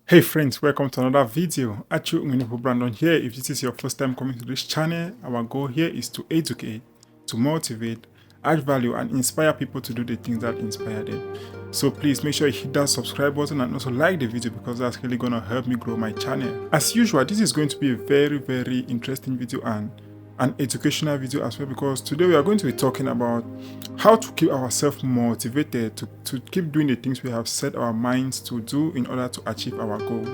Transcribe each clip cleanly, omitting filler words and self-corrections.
Hey friends, welcome to another video. Achu Uminipo Brandon here. If this is your first time coming to this channel, our goal here is to educate, to motivate, add value and inspire people to do the things that inspire them. So please make sure you hit that subscribe button and also like the video because that's really going to help me grow my channel. As usual, this is going to be a very interesting video and an educational video as well, because today we are going to be talking about how to keep ourselves motivated to keep doing the things we have set our minds to do in order to achieve our goal.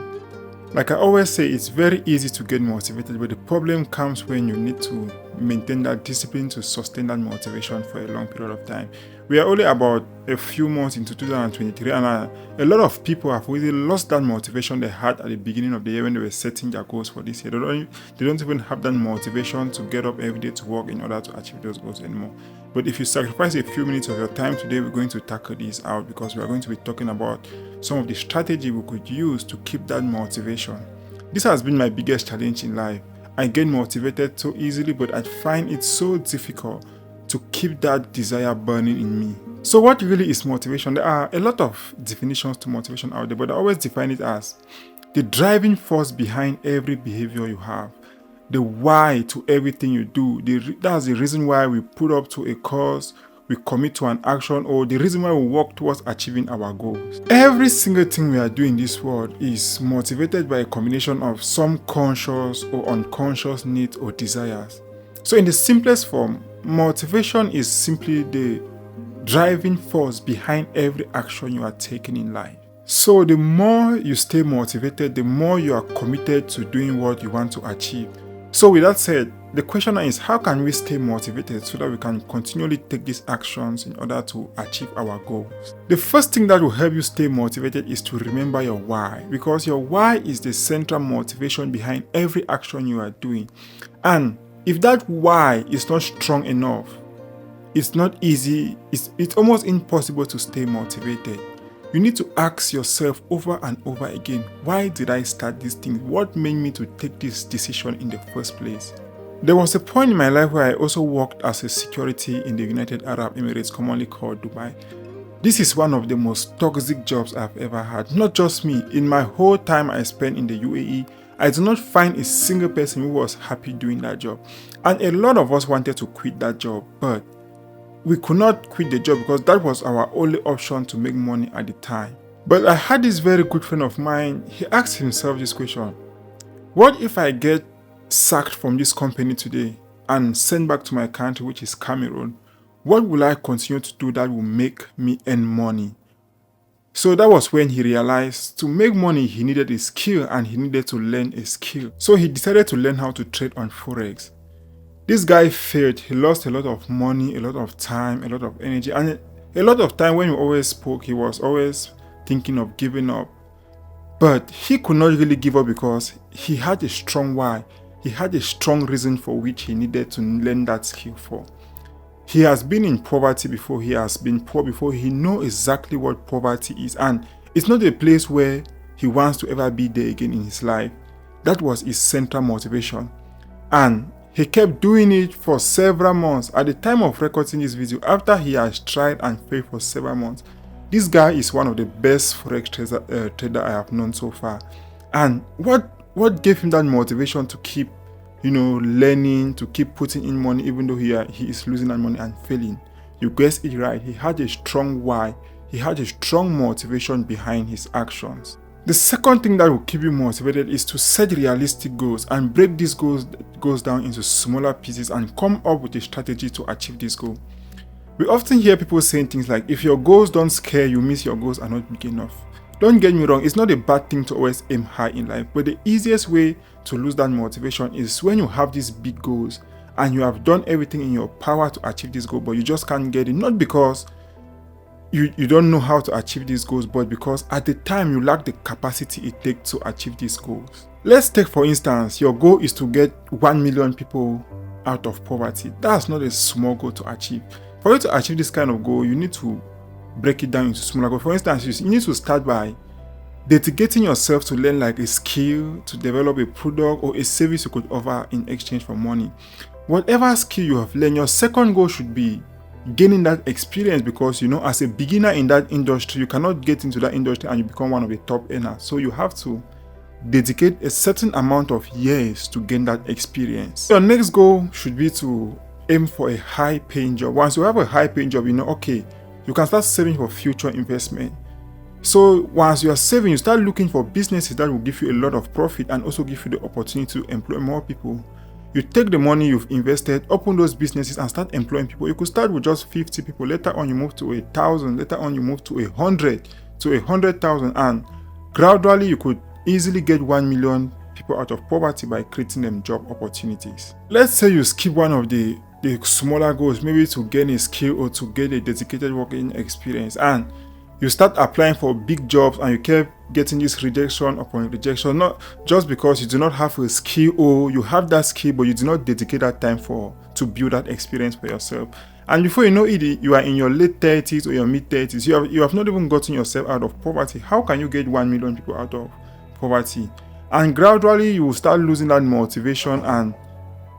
Like I always say, it's very easy to get motivated, but the problem comes when you need to maintain that discipline to sustain that motivation for a long period of time. We are only about a few months into 2023 and a lot of people have really lost that motivation they had at the beginning of the year when they were setting their goals for this year. They don't even have that motivation to get up every day to work in order to achieve those goals anymore. But if you sacrifice a few minutes of your time today, we're going to tackle this out because we are going to be talking about some of the strategy we could use to keep that motivation. This has been my biggest challenge in life. I get motivated so easily, but I find it so difficult to keep that desire burning in me. So what really is motivation? There are a lot of definitions to motivation out there, but I always define it as the driving force behind every behavior you have. The why to everything you do. That's the reason why we put up to a cause, we commit to an action, or the reason why we work towards achieving our goals. Every single thing we are doing in this world is motivated by a combination of some conscious or unconscious needs or desires. So in the simplest form, motivation is simply the driving force behind every action you are taking in life. So the more you stay motivated, the more you are committed to doing what you want to achieve. So with that said, the question is, how can we stay motivated so that we can continually take these actions in order to achieve our goals? The first thing that will help you stay motivated is to remember your why, because your why is the central motivation behind every action you are doing. And if that why is not strong enough, it's not easy, it's almost impossible to stay motivated. You need to ask yourself over and over again, why did I start this thing? What made me to take this decision in the first place? There was a point in my life where I also worked as a security in the United Arab Emirates, commonly called Dubai. This is one of the most toxic jobs I've ever had. Not just me, in my whole time I spent in the UAE, I did not find a single person who was happy doing that job. And a lot of us wanted to quit that job, but we could not quit the job because that was our only option to make money at the time. But I had this very good friend of mine. He asked himself this question: what if I get sacked from this company today and sent back to my country, which is Cameroon? What will I continue to do that will make me earn money? So that was when he realized to make money he needed a skill and he needed to learn a skill. So he decided to learn how to trade on Forex. This guy failed. He lost a lot of money, a lot of time, a lot of energy, and a lot of time when we always spoke, he was always thinking of giving up. But he could not really give up because he had a strong why. He had a strong reason for which he needed to learn that skill for. He has been in poverty before, he has been poor before, he knows exactly what poverty is, and it's not a place where he wants to ever be there again in his life. That was his central motivation. And he kept doing it for several months. At the time of recording this video, after he has tried and failed for several months, this guy is one of the best Forex trader I have known so far. And what gave him that motivation to keep, learning, to keep putting in money even though he is losing that money and failing? You guessed it right. He had a strong why. He had a strong motivation behind his actions. The second thing that will keep you motivated is to set realistic goals and break these goals down into smaller pieces and come up with a strategy to achieve this goal. We often hear people saying things like, if your goals don't scare you, means your goals are not big enough. Don't get me wrong, it's not a bad thing to always aim high in life, but the easiest way to lose that motivation is when you have these big goals and you have done everything in your power to achieve this goal, but you just can't get it, not because you don't know how to achieve these goals, but because at the time you lack the capacity it takes to achieve these goals. Let's take, for instance, your goal is to get 1 million people out of poverty. That's not a small goal to achieve. For you to achieve this kind of goal, you need to break it down into smaller goals. For instance, you need to start by dedicating yourself to learn like a skill, to develop a product or a service you could offer in exchange for money. Whatever skill you have learned, your second goal should be gaining that experience, because as a beginner in that industry, you cannot get into that industry and you become one of the top earners. So you have to dedicate a certain amount of years to gain that experience. Your next goal should be to aim for a high paying job. Once you have a high paying job, okay, you can start saving for future investment. So once you are saving, you start looking for businesses that will give you a lot of profit and also give you the opportunity to employ more people. You take the money you've invested, open those businesses and start employing people. You could start with just 50 people. Later on, you move to 1,000. Later on, you move to 100, to 100,000. And gradually, you could easily get 1 million people out of poverty by creating them job opportunities. Let's say you skip one of the smaller goals, maybe to gain a skill or to get a dedicated working experience, and you start applying for big jobs and you kept getting this rejection upon rejection, not just because you do not have a skill, or you have that skill but you do not dedicate that time to build that experience for yourself. And before you know it, you are in your late 30s or your mid 30s. You have not even gotten yourself out of poverty. How can you get 1 million people out of poverty? And gradually you will start losing that motivation, and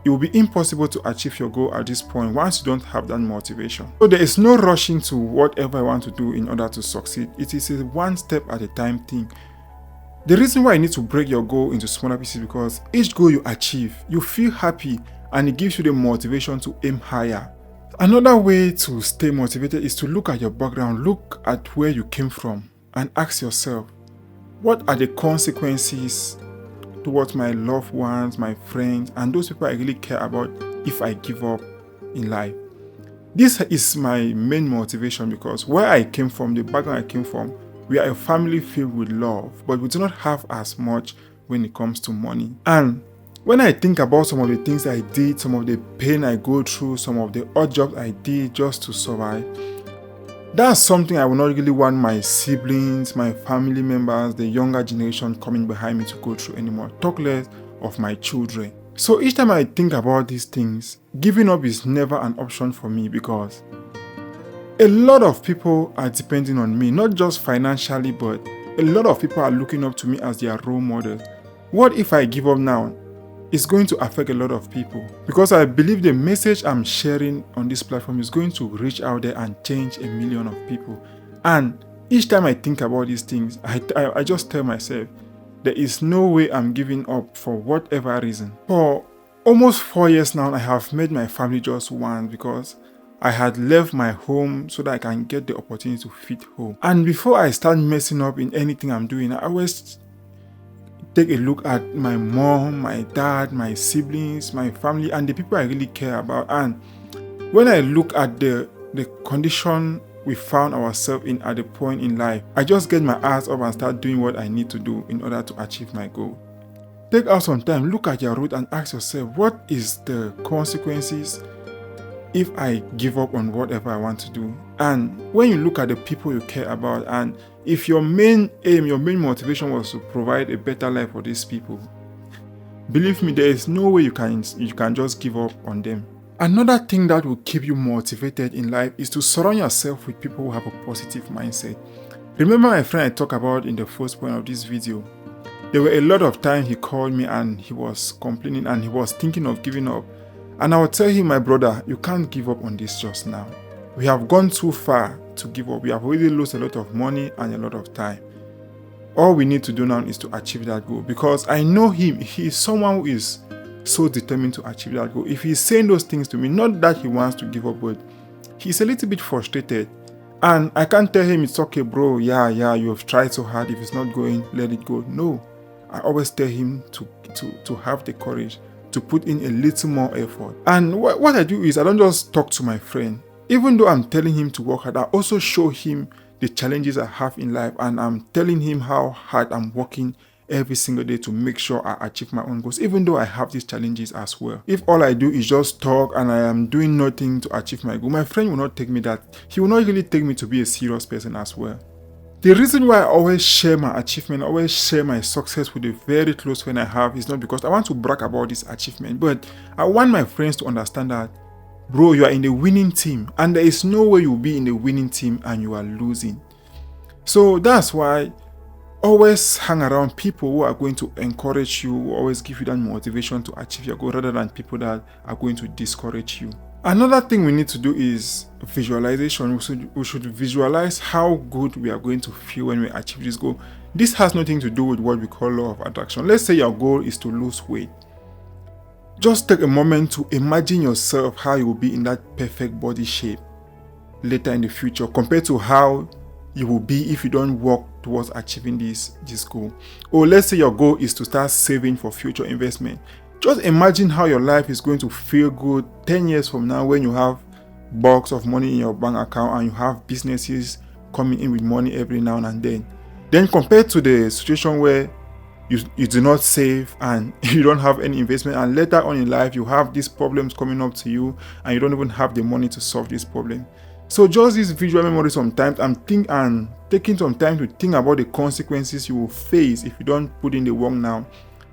it will be impossible to achieve your goal at this point once you don't have that motivation. So there is no rushing to whatever I want to do in order to succeed. It is a one step at a time thing. The reason why you need to break your goal into smaller pieces is because each goal you achieve, you feel happy and it gives you the motivation to aim higher. Another way to stay motivated is to look at your background, look at where you came from, and ask yourself, what are the consequences towards my loved ones, my friends, and those people I really care about if I give up in life? This is my main motivation, because where I came from, the background I came from, we are a family filled with love, but we do not have as much when it comes to money. And when I think about some of the things I did, some of the pain I go through, some of the odd jobs I did just to survive, that's something I would not really want my siblings, my family members, the younger generation coming behind me to go through anymore. Talk less of my children. So each time I think about these things, giving up is never an option for me, because a lot of people are depending on me, not just financially, but a lot of people are looking up to me as their role model. What if I give up now? It's going to affect a lot of people, because I believe the message I'm sharing on this platform is going to reach out there and change 1 million of people. And each time I think about these things, I just tell myself, there is no way I'm giving up for whatever reason. For almost 4 years now, I have made my family just one, because I had left my home so that I can get the opportunity to feed home. And before I start messing up in anything I'm doing, I always take a look at my mom, my dad, my siblings, my family, and the people I really care about. And when I look at the condition we found ourselves in at the point in life, I just get my ass up and start doing what I need to do in order to achieve my goal. Take out some time, look at your route and ask yourself, what is the consequences if I give up on whatever I want to do? And when you look at the people you care about, and if your main aim, your main motivation was to provide a better life for these people, believe me, there is no way you can just give up on them. Another thing that will keep you motivated in life is to surround yourself with people who have a positive mindset. Remember my friend I talked about in the first point of this video? There were a lot of times he called me and he was complaining and he was thinking of giving up. And I would tell him, my brother, you can't give up on this just now. We have gone too far to give up. We have already lost a lot of money and a lot of time. All we need to do now is to achieve that goal, because I know him. He is someone who is so determined to achieve that goal. If he's saying those things to me, not that he wants to give up, but he's a little bit frustrated. And I can't tell him, it's okay, bro. Yeah, you have tried so hard. If it's not going, let it go. No. I always tell him to have the courage to put in a little more effort. And what I do is I don't just talk to my friend. Even though I'm telling him to work hard, I also show him the challenges I have in life, and I'm telling him how hard I'm working every single day to make sure I achieve my own goals, even though I have these challenges as well. If all I do is just talk and I am doing nothing to achieve my goal, my friend will not take me that. He will not really take me to be a serious person as well. The reason why I always share my achievement, I always share my success with a very close friend I have, is not because I want to brag about this achievement, but I want my friends to understand that, bro, you are in the winning team, and there is no way you'll be in the winning team and you are losing. So that's why always hang around people who are going to encourage you, who always give you that motivation to achieve your goal, rather than people that are going to discourage you. Another thing we need to do is visualization. We should visualize how good we are going to feel when we achieve this goal. This has nothing to do with what we call law of attraction. Let's say your goal is to lose weight. Just take a moment to imagine yourself how you will be in that perfect body shape later in the future compared to how you will be if you don't work towards achieving this goal. Or let's say your goal is to start saving for future investment. Just imagine how your life is going to feel good 10 years from now when you have bucks of money in your bank account and you have businesses coming in with money every now and then. Then compared to the situation where you do not save and you don't have any investment, and later on in life you have these problems coming up to you and you don't even have the money to solve this problem. So just this visual memory sometimes and taking some time to think about the consequences you will face if you don't put in the work now,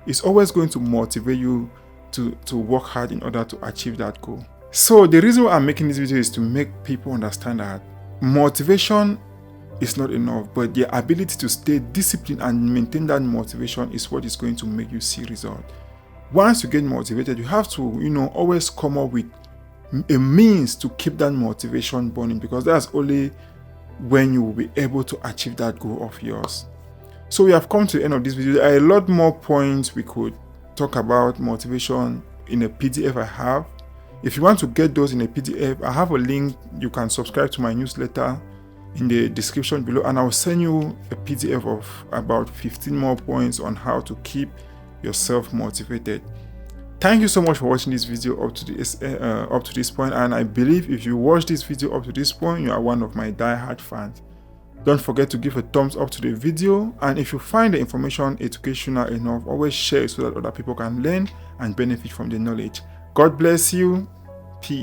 it's always going to motivate you to work hard in order to achieve that goal. So the reason why I'm making this video is to make people understand that motivation is not enough, but the ability to stay disciplined and maintain that motivation is what is going to make you see results. Once you get motivated, you have to, always come up with a means to keep that motivation burning, because that's only when you will be able to achieve that goal of yours. So we have come to the end of this video. There are a lot more points we could talk about motivation in a PDF I have. If you want to get those in a PDF, I have a link. You can subscribe to my newsletter in the description below, and I'll send you a PDF of about 15 more points on how to keep yourself motivated. Thank you so much for watching this video up to this point, and I believe if you watch this video up to this point, you are one of my die-hard fans. Don't forget to give a thumbs up to the video, and if you find the information educational enough, always share it so that other people can learn and benefit from the knowledge. God bless you.